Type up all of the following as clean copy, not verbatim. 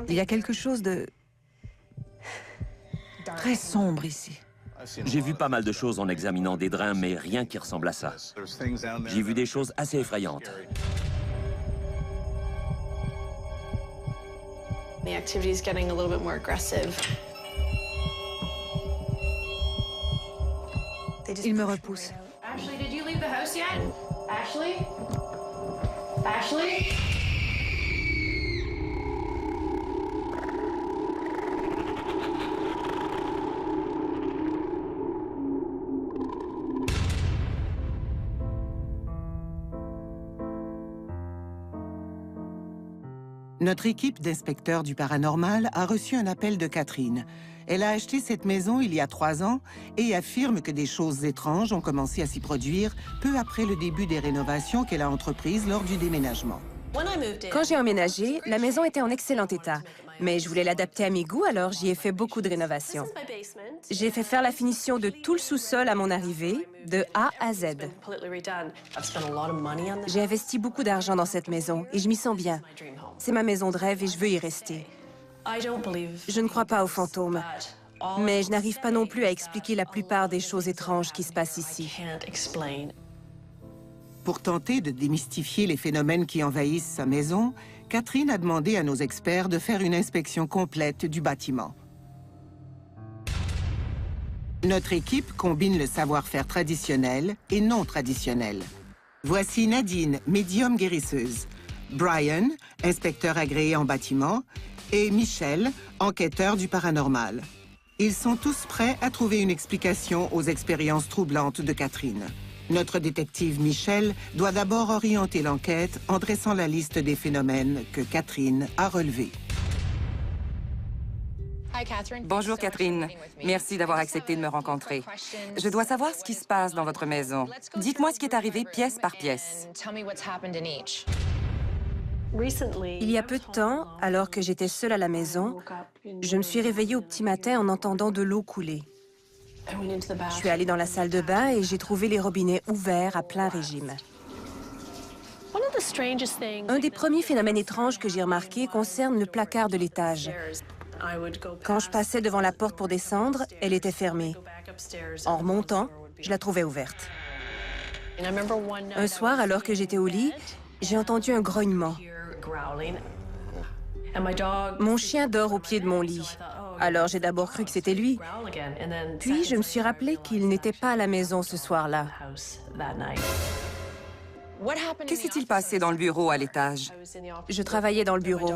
Il y a quelque chose de très sombre ici. J'ai vu pas mal de choses en examinant des drains, mais rien qui ressemble à ça. J'ai vu des choses assez effrayantes. The activity is getting a little bit more aggressive. Il me repousse. Ashley, did you leave the house yet? Ashley? Ashley? Notre équipe d'inspecteurs du paranormal a reçu un appel de Catherine. Elle a acheté cette maison il y a 3 ans et affirme que des choses étranges ont commencé à s'y produire peu après le début des rénovations qu'elle a entreprises lors du déménagement. Quand j'ai emménagé, la maison était en excellent état, mais je voulais l'adapter à mes goûts, alors j'y ai fait beaucoup de rénovations. J'ai fait faire la finition de tout le sous-sol à mon arrivée, de A à Z. J'ai investi beaucoup d'argent dans cette maison et je m'y sens bien. C'est ma maison de rêve et je veux y rester. Je ne crois pas aux fantômes, mais je n'arrive pas non plus à expliquer la plupart des choses étranges qui se passent ici. Pour tenter de démystifier les phénomènes qui envahissent sa maison, Catherine a demandé à nos experts de faire une inspection complète du bâtiment. Notre équipe combine le savoir-faire traditionnel et non traditionnel. Voici Nadine, médium guérisseuse, Brian, inspecteur agréé en bâtiment, et Michel, enquêteur du paranormal. Ils sont tous prêts à trouver une explication aux expériences troublantes de Catherine. Notre détective Michel doit d'abord orienter l'enquête en dressant la liste des phénomènes que Catherine a relevés. Bonjour Catherine, merci d'avoir accepté de me rencontrer. Je dois savoir ce qui se passe dans votre maison. Dites-moi ce qui est arrivé pièce par pièce. Il y a peu de temps, alors que j'étais seule à la maison, je me suis réveillée au petit matin en entendant de l'eau couler. Je suis allée dans la salle de bain et j'ai trouvé les robinets ouverts à plein régime. Un des premiers phénomènes étranges que j'ai remarqué concerne le placard de l'étage. Quand je passais devant la porte pour descendre, elle était fermée. En remontant, je la trouvais ouverte. Un soir, alors que j'étais au lit, j'ai entendu un grognement. Mon chien dort au pied de mon lit. Alors j'ai d'abord cru que c'était lui. Puis je me suis rappelé qu'il n'était pas à la maison ce soir-là. Que s'est-il passé dans le bureau à l'étage? Je travaillais dans le bureau.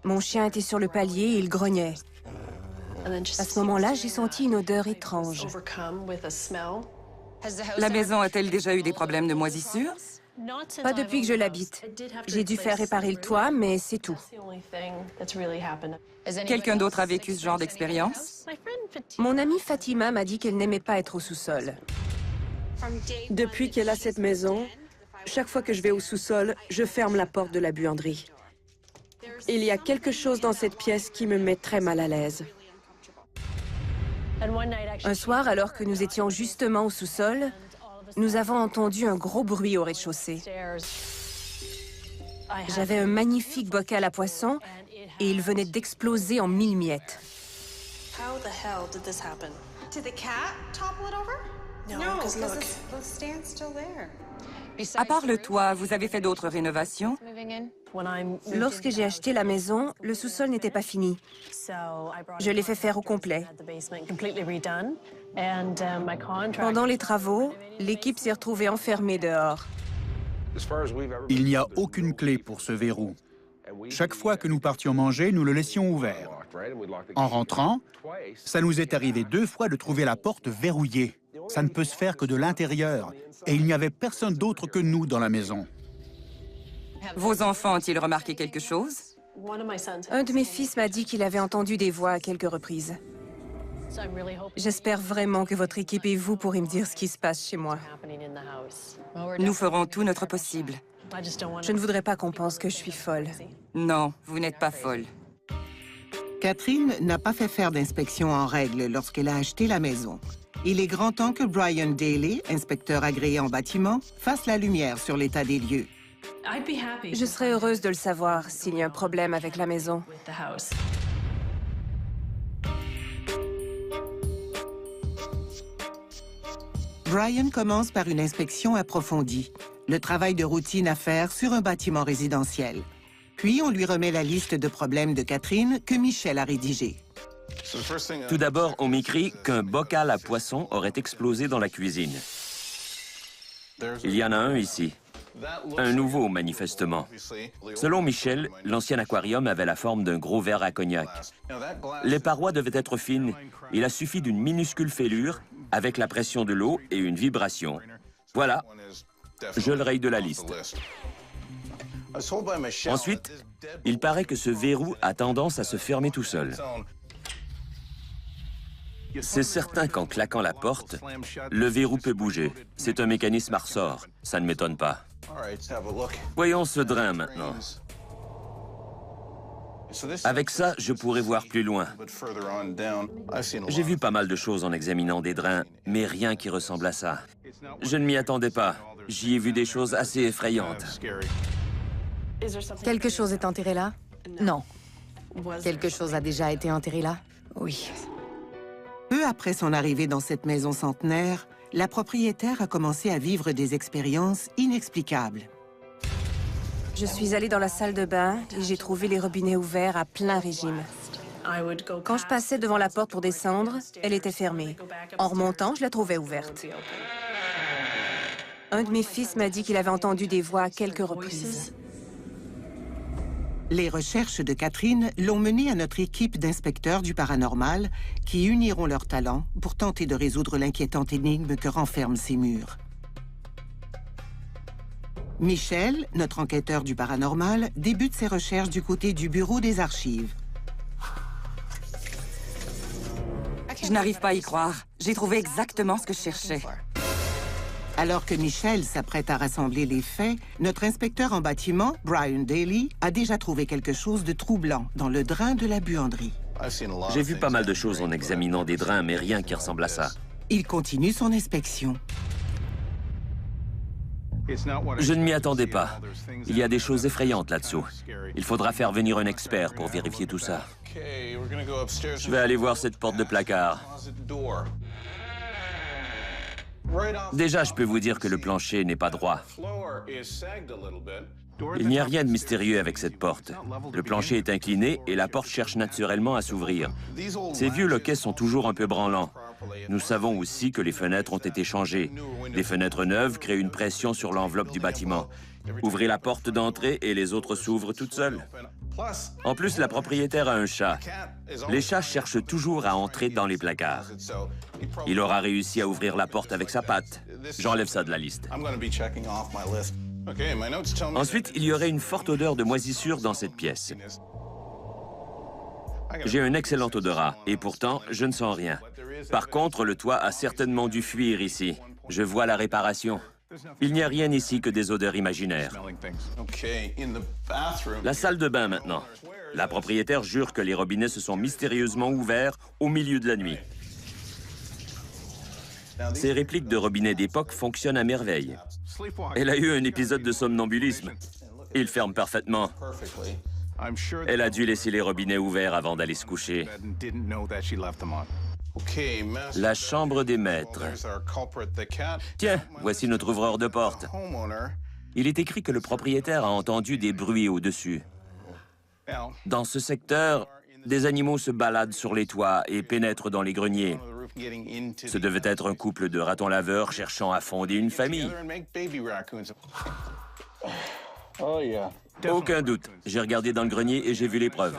Mon chien était sur le palier et il grognait. À ce moment-là, j'ai senti une odeur étrange. La maison a-t-elle déjà eu des problèmes de moisissure? Pas depuis que je l'habite. J'ai dû faire réparer le toit, mais c'est tout. Quelqu'un d'autre a vécu ce genre d'expérience? Mon amie Fatima m'a dit qu'elle n'aimait pas être au sous-sol. Depuis qu'elle a cette maison, chaque fois que je vais au sous-sol, je ferme la porte de la buanderie. Il y a quelque chose dans cette pièce qui me met très mal à l'aise. Un soir, alors que nous étions justement au sous-sol, nous avons entendu un gros bruit au rez-de-chaussée. J'avais un magnifique bocal à poisson et il venait d'exploser en 1000 miettes. How the hell did this happen? Did the cat topple it over? No, because the stand's still there. À part le toit, vous avez fait d'autres rénovations? Lorsque j'ai acheté la maison, le sous-sol n'était pas fini. Je l'ai fait faire au complet. Pendant les travaux, l'équipe s'est retrouvée enfermée dehors. Il n'y a aucune clé pour ce verrou. Chaque fois que nous partions manger, nous le laissions ouvert. En rentrant, ça nous est arrivé 2 fois de trouver la porte verrouillée. Ça ne peut se faire que de l'intérieur. Et il n'y avait personne d'autre que nous dans la maison. Vos enfants ont-ils remarqué quelque chose? Un de mes fils m'a dit qu'il avait entendu des voix à quelques reprises. J'espère vraiment que votre équipe et vous pourrez me dire ce qui se passe chez moi. Nous ferons tout notre possible. Je ne voudrais pas qu'on pense que je suis folle. Non, vous n'êtes pas folle. Catherine n'a pas fait faire d'inspection en règle lorsqu'elle a acheté la maison. Il est grand temps que Brian Daly, inspecteur agréé en bâtiment, fasse la lumière sur l'état des lieux. Je serais heureuse de le savoir s'il y a un problème avec la maison. Brian commence par une inspection approfondie, le travail de routine à faire sur un bâtiment résidentiel. Puis on lui remet la liste de problèmes de Catherine que Michel a rédigée. Tout d'abord, on m'écrit qu'un bocal à poisson aurait explosé dans la cuisine. Il y en a un ici. Un nouveau, manifestement. Selon Michel, l'ancien aquarium avait la forme d'un gros verre à cognac. Les parois devaient être fines. Il a suffi d'une minuscule fêlure, avec la pression de l'eau et une vibration. Voilà, je le raye de la liste. Ensuite, il paraît que ce verrou a tendance à se fermer tout seul. C'est certain qu'en claquant la porte, le verrou peut bouger. C'est un mécanisme à ressort. Ça ne m'étonne pas. Voyons ce drain maintenant. Avec ça, je pourrais voir plus loin. J'ai vu pas mal de choses en examinant des drains, mais rien qui ressemble à ça. Je ne m'y attendais pas. J'y ai vu des choses assez effrayantes. Quelque chose est enterré là? Non. Quelque chose a déjà été enterré là? Oui. Peu après son arrivée dans cette maison centenaire, la propriétaire a commencé à vivre des expériences inexplicables. Je suis allée dans la salle de bain et j'ai trouvé les robinets ouverts à plein régime. Quand je passais devant la porte pour descendre, elle était fermée. En remontant, je la trouvais ouverte. Un de mes fils m'a dit qu'il avait entendu des voix à quelques reprises. Les recherches de Catherine l'ont menée à notre équipe d'inspecteurs du paranormal qui uniront leurs talents pour tenter de résoudre l'inquiétante énigme que renferment ces murs. Michel, notre enquêteur du paranormal, débute ses recherches du côté du bureau des archives. Je n'arrive pas à y croire. J'ai trouvé exactement ce que je cherchais. Alors que Michel s'apprête à rassembler les faits, notre inspecteur en bâtiment, Brian Daly, a déjà trouvé quelque chose de troublant dans le drain de la buanderie. J'ai vu pas mal de choses en examinant des drains, mais rien qui ressemble à ça. Il continue son inspection. Je ne m'y attendais pas. Il y a des choses effrayantes là-dessous. Il faudra faire venir un expert pour vérifier tout ça. Je vais aller voir cette porte de placard. Déjà, je peux vous dire que le plancher n'est pas droit. Il n'y a rien de mystérieux avec cette porte. Le plancher est incliné et la porte cherche naturellement à s'ouvrir. Ces vieux loquets sont toujours un peu branlants. Nous savons aussi que les fenêtres ont été changées. Des fenêtres neuves créent une pression sur l'enveloppe du bâtiment. Ouvrez la porte d'entrée et les autres s'ouvrent toutes seules. En plus, la propriétaire a un chat. Les chats cherchent toujours à entrer dans les placards. Il aura réussi à ouvrir la porte avec sa patte. J'enlève ça de la liste. Ensuite, il y aurait une forte odeur de moisissure dans cette pièce. J'ai un excellent odorat, et pourtant, je ne sens rien. Par contre, le toit a certainement dû fuir ici. Je vois la réparation. Il n'y a rien ici que des odeurs imaginaires. La salle de bain, maintenant. La propriétaire jure que les robinets se sont mystérieusement ouverts au milieu de la nuit. Ces répliques de robinets d'époque fonctionnent à merveille. Elle a eu un épisode de somnambulisme. Il ferme parfaitement. Elle a dû laisser les robinets ouverts avant d'aller se coucher. La chambre des maîtres. Tiens, voici notre ouvreur de porte. Il est écrit que le propriétaire a entendu des bruits au-dessus. Dans ce secteur, des animaux se baladent sur les toits et pénètrent dans les greniers. Ce devait être un couple de ratons laveurs cherchant à fonder une famille. Aucun doute. J'ai regardé dans le grenier et j'ai vu les preuves.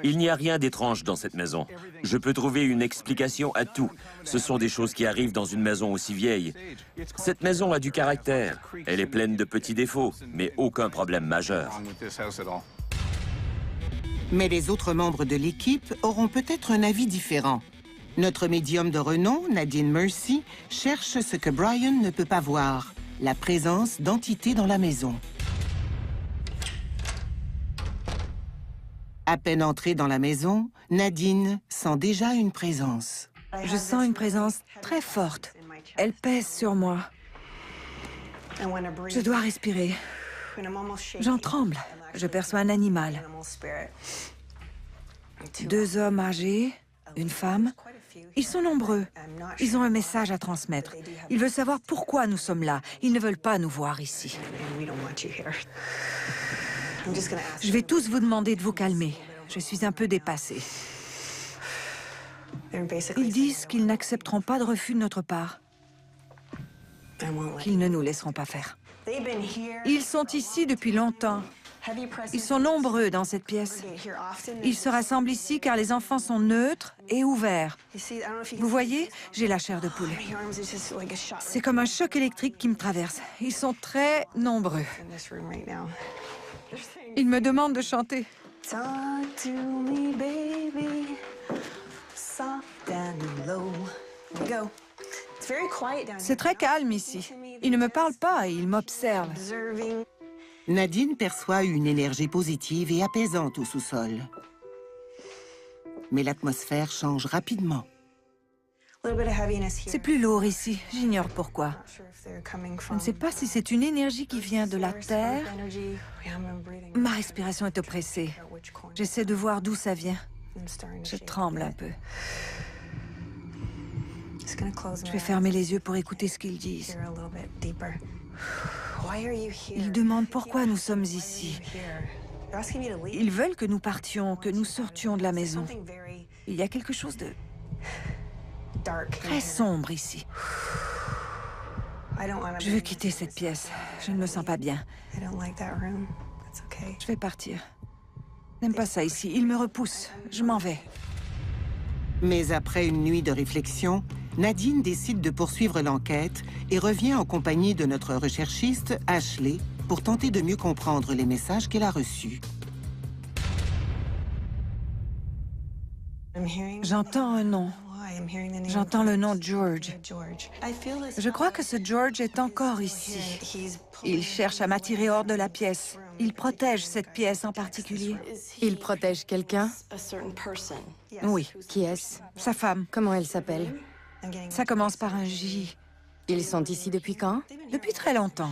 Il n'y a rien d'étrange dans cette maison. Je peux trouver une explication à tout. Ce sont des choses qui arrivent dans une maison aussi vieille. Cette maison a du caractère. Elle est pleine de petits défauts, mais aucun problème majeur. Mais les autres membres de l'équipe auront peut-être un avis différent. Notre médium de renom, Nadine Mercy, cherche ce que Brian ne peut pas voir, la présence d'entités dans la maison. À peine entrée dans la maison, Nadine sent déjà une présence. Je sens une présence très forte Elle pèse sur moi. Je dois respirer. J'en tremble. Je perçois un animal. 2 hommes âgés, une femme. Ils sont nombreux. Ils ont un message à transmettre. Ils veulent savoir pourquoi nous sommes là. Ils ne veulent pas nous voir ici. Je vais tous vous demander de vous calmer. Je suis un peu dépassée. Ils disent qu'ils n'accepteront pas de refus de notre part. Qu'ils ne nous laisseront pas faire. Ils sont ici depuis longtemps. Ils sont nombreux dans cette pièce. Ils se rassemblent ici car les enfants sont neutres et ouverts. Vous voyez, j'ai la chair de poulet. C'est comme un choc électrique qui me traverse. Ils sont très nombreux. Ils me demandent de chanter. C'est très calme ici. Ils ne me parlent pas, ils m'observent. Nadine perçoit une énergie positive et apaisante au sous-sol. Mais l'atmosphère change rapidement. C'est plus lourd ici, j'ignore pourquoi. Je ne sais pas si c'est une énergie qui vient de la terre. Ma respiration est oppressée. J'essaie de voir d'où ça vient. Je tremble un peu. Je vais fermer les yeux pour écouter ce qu'ils disent. Ils demandent pourquoi nous sommes ici. Ils veulent que nous partions, que nous sortions de la maison. Il y a quelque chose de très sombre ici. Je veux quitter cette pièce. Je ne me sens pas bien. Je vais partir. Je n'aime pas ça ici. Ils me repoussent. Je m'en vais. Mais après une nuit de réflexion, Nadine décide de poursuivre l'enquête et revient en compagnie de notre recherchiste, Ashley, pour tenter de mieux comprendre les messages qu'elle a reçus. J'entends un nom. J'entends le nom George. Je crois que ce George est encore ici. Il cherche à m'attirer hors de la pièce. Il protège cette pièce en particulier. Il protège quelqu'un? Oui. Qui est-ce? Sa femme. Comment elle s'appelle? Ça commence par un J. Ils sont ici depuis quand? Depuis très longtemps.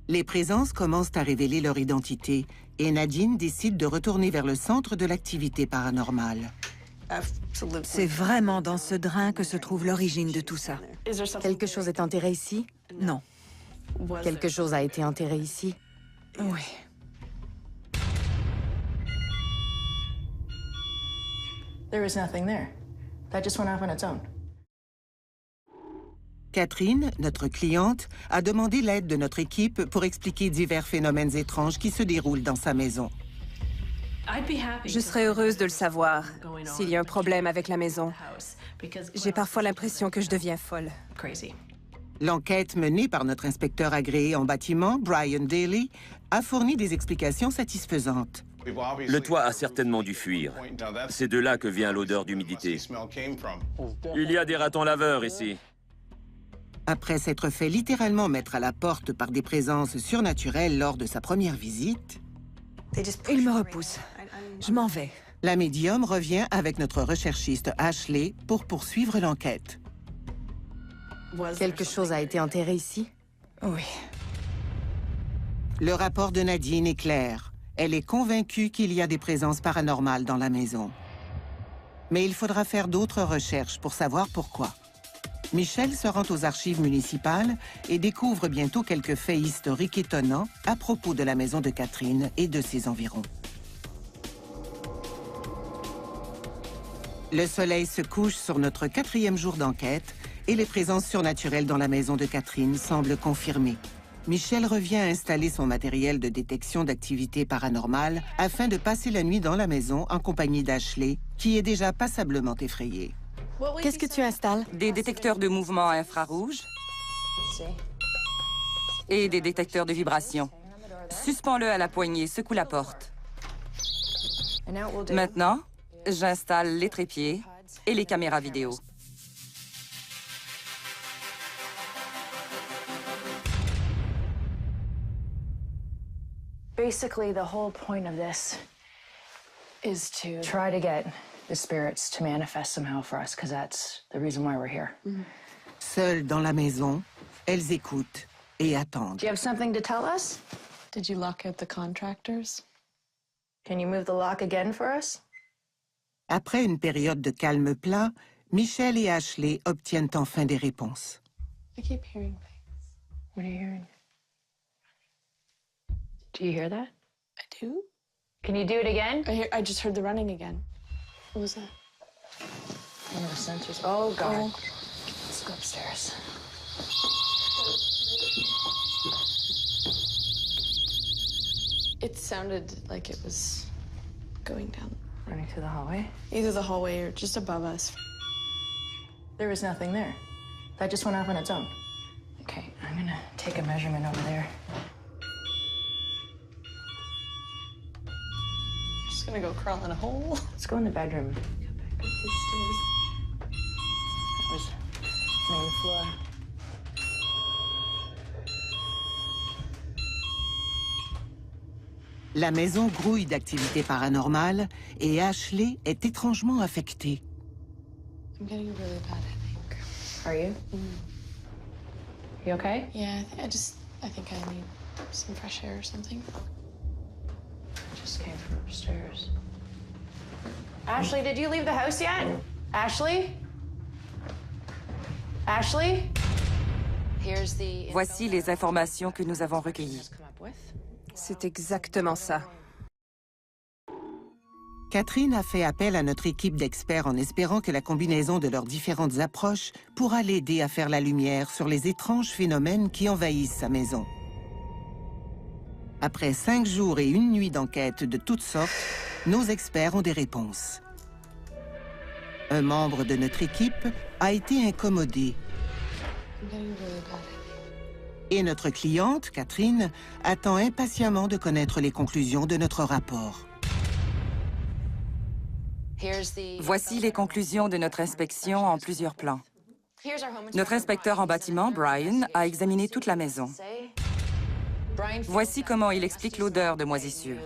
Les présences commencent à révéler leur identité et Nadine décide de retourner vers le centre de l'activité paranormale. C'est vraiment dans ce drain que se trouve l'origine de tout ça. Quelque chose est enterré ici? Non. Quelque chose a été enterré ici? Oui. There was nothing there. That just went off on its own. Catherine, notre cliente, a demandé l'aide de notre équipe pour expliquer divers phénomènes étranges qui se déroulent dans sa maison. Je serais heureuse de le savoir, s'il y a un problème avec la maison. J'ai parfois l'impression que je deviens folle. L'enquête menée par notre inspecteur agréé en bâtiment, Brian Daly, a fourni des explications satisfaisantes. Le toit a certainement dû fuir. C'est de là que vient l'odeur d'humidité. Il y a des ratons laveurs ici. Après s'être fait littéralement mettre à la porte par des présences surnaturelles lors de sa première visite, Il me repousse. Je m'en vais. la médium revient avec notre recherchiste Ashley pour poursuivre l'enquête. Quelque chose a été enterré ici? Oui. Le rapport de Nadine est clair. Elle est convaincue qu'il y a des présences paranormales dans la maison. Mais il faudra faire d'autres recherches pour savoir pourquoi. Michel se rend aux archives municipales et découvre bientôt quelques faits historiques étonnants à propos de la maison de Catherine et de ses environs. Le soleil se couche sur notre 4e jour d'enquête et les présences surnaturelles dans la maison de Catherine semblent confirmées. Michel revient installer son matériel de détection d'activités paranormales afin de passer la nuit dans la maison en compagnie d'Ashley, qui est déjà passablement effrayée. Qu'est-ce que tu installes? Des détecteurs de mouvement infrarouge et des détecteurs de vibration. Suspends-le à la poignée, secoue la porte. Maintenant, j'installe les trépieds et les caméras vidéo. Basically, the whole point of this is to try to get the spirits to manifest somehow for us, because that's the reason why we're here. Seules dans la maison, elles écoutent et attendent. Do you have something to tell us? Did you lock out the contractors? Can you move the lock again for us? Après une période de calme plat, Michelle et Ashley obtiennent enfin des réponses. I keep hearing things. What are you hearing? Do you hear that? I do? Can you do it again? I just heard the running again. What was that? One of the sensors. Oh, God. Oh. Let's go upstairs. It sounded like it was going down. Running through the hallway? Either the hallway or just above us. There was nothing there. That just went off on its own. Okay, I'm gonna take a measurement over there. Just gonna go crawl in a hole. Let's go in the bedroom. That was main floor. La maison grouille d'activités paranormales et Ashley est étrangement affectée. I'm getting a really bad headache. Are you? You okay? Yeah, I think I need some fresh air or something. I just came from upstairs. Ashley, did you leave the house yet? Ashley? Ashley? Voici les informations que nous avons recueillies. C'est exactement ça. Catherine a fait appel à notre équipe d'experts en espérant que la combinaison de leurs différentes approches pourra l'aider à faire la lumière sur les étranges phénomènes qui envahissent sa maison. Après 5 jours et 1 nuit d'enquête de toutes sortes, nos experts ont des réponses. Un membre de notre équipe a été incommodé. I'm getting a really bad headache. Et notre cliente, Catherine, attend impatiemment de connaître les conclusions de notre rapport. Voici les conclusions de notre inspection en plusieurs plans. Notre inspecteur en bâtiment, Brian, a examiné toute la maison. Voici comment il explique l'odeur de moisissure.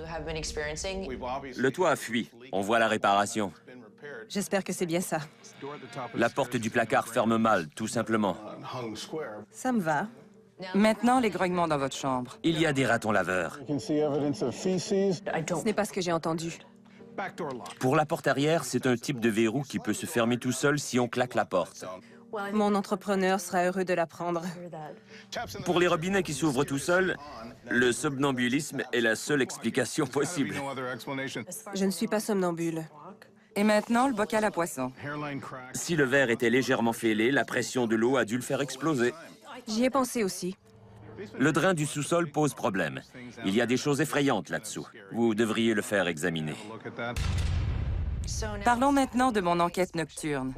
Le toit a fui. On voit la réparation. J'espère que c'est bien ça. La porte du placard ferme mal, tout simplement. Ça me va. Maintenant, les grognements dans votre chambre. Il y a des ratons laveurs. Ce n'est pas ce que j'ai entendu. Pour la porte arrière, c'est un type de verrou qui peut se fermer tout seul si on claque la porte. Mon entrepreneur sera heureux de l'apprendre. Pour les robinets qui s'ouvrent tout seuls, le somnambulisme est la seule explication possible. Je ne suis pas somnambule. Et maintenant, le bocal à poisson. Si le verre était légèrement fêlé, la pression de l'eau a dû le faire exploser. J'y ai pensé aussi. Le drain du sous-sol pose problème. Il y a des choses effrayantes là-dessous. Vous devriez le faire examiner. Parlons maintenant de mon enquête nocturne.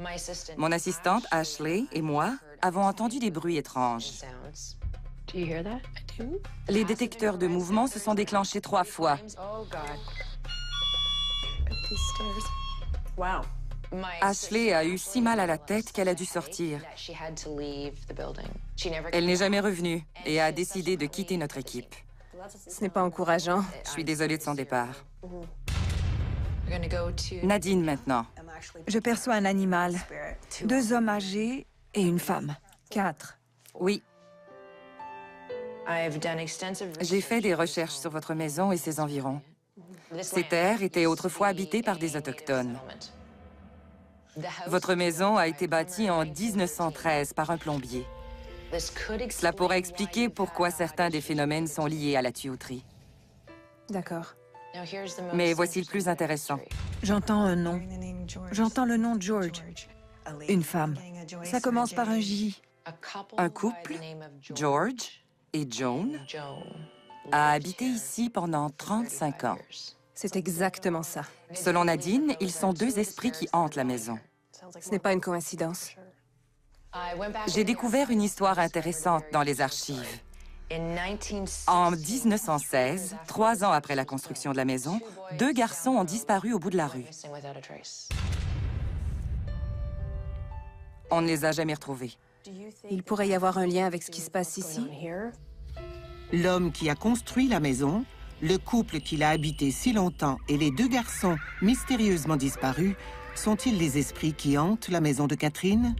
Mon assistante, Ashley, et moi avons entendu des bruits étranges. Do you hear that? I do? Les détecteurs de mouvement se sont déclenchés 3 fois. Oh, God. Up these stairs. Wow. Ashley a eu si mal à la tête qu'elle a dû sortir. Elle n'est jamais revenue et a décidé de quitter notre équipe. Ce n'est pas encourageant. Je suis désolée de son départ. Nadine, maintenant. Je perçois un animal, 2 hommes âgés et une femme. 4. Oui. J'ai fait des recherches sur votre maison et ses environs. Ces terres étaient autrefois habitées par des autochtones. Votre maison a été bâtie en 1913 par un plombier. Cela pourrait expliquer pourquoi certains des phénomènes sont liés à la tuyauterie. D'accord. Mais voici le plus intéressant. J'entends un nom. J'entends le nom George. Une femme. Ça commence par un J. Un couple, George et Joan, a habité ici pendant 35 ans. C'est exactement ça. Selon Nadine, ils sont 2 esprits qui hantent la maison. Ce n'est pas une coïncidence. J'ai découvert une histoire intéressante dans les archives. En 1916, 3 ans après la construction de la maison, 2 garçons ont disparu au bout de la rue. On ne les a jamais retrouvés. Il pourrait y avoir un lien avec ce qui se passe ici? L'homme qui a construit la maison, le couple qui l'a habité si longtemps et les 2 garçons mystérieusement disparus, sont-ils les esprits qui hantent la maison de Catherine?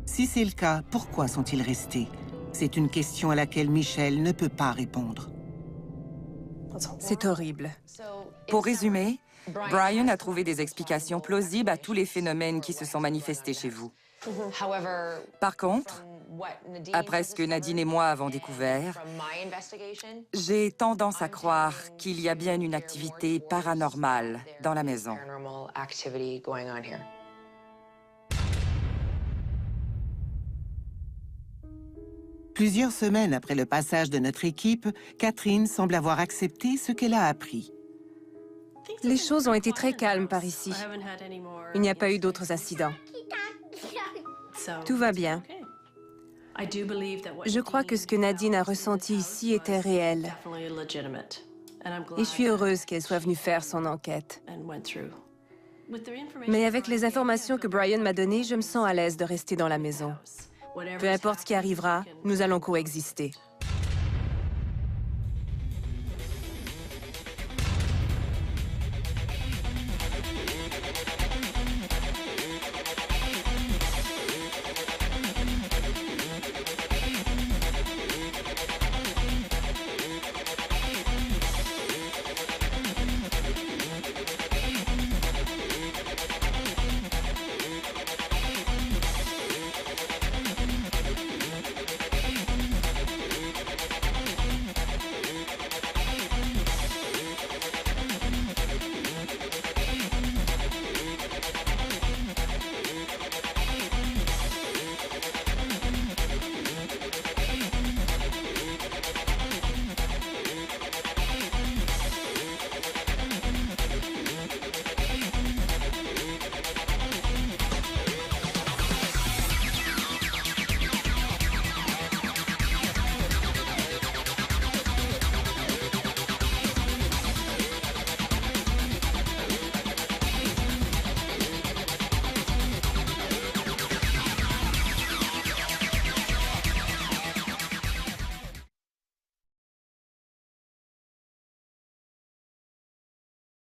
Si c'est le cas, pourquoi sont-ils restés? C'est une question à laquelle Michelle ne peut pas répondre. C'est horrible. Pour résumer, Brian a trouvé des explications plausibles à tous les phénomènes qui se sont manifestés chez vous. Par contre, après ce que Nadine et moi avons découvert, j'ai tendance à croire qu'il y a bien une activité paranormale dans la maison. Plusieurs semaines après le passage de notre équipe, Catherine semble avoir accepté ce qu'elle a appris. Les choses ont été très calmes par ici. Il n'y a pas eu d'autres incidents. Tout va bien. Je crois que ce que Nadine a ressenti ici était réel. Et je suis heureuse qu'elle soit venue faire son enquête. Mais avec les informations que Brian m'a données, je me sens à l'aise de rester dans la maison. Peu importe ce qui arrivera, nous allons coexister.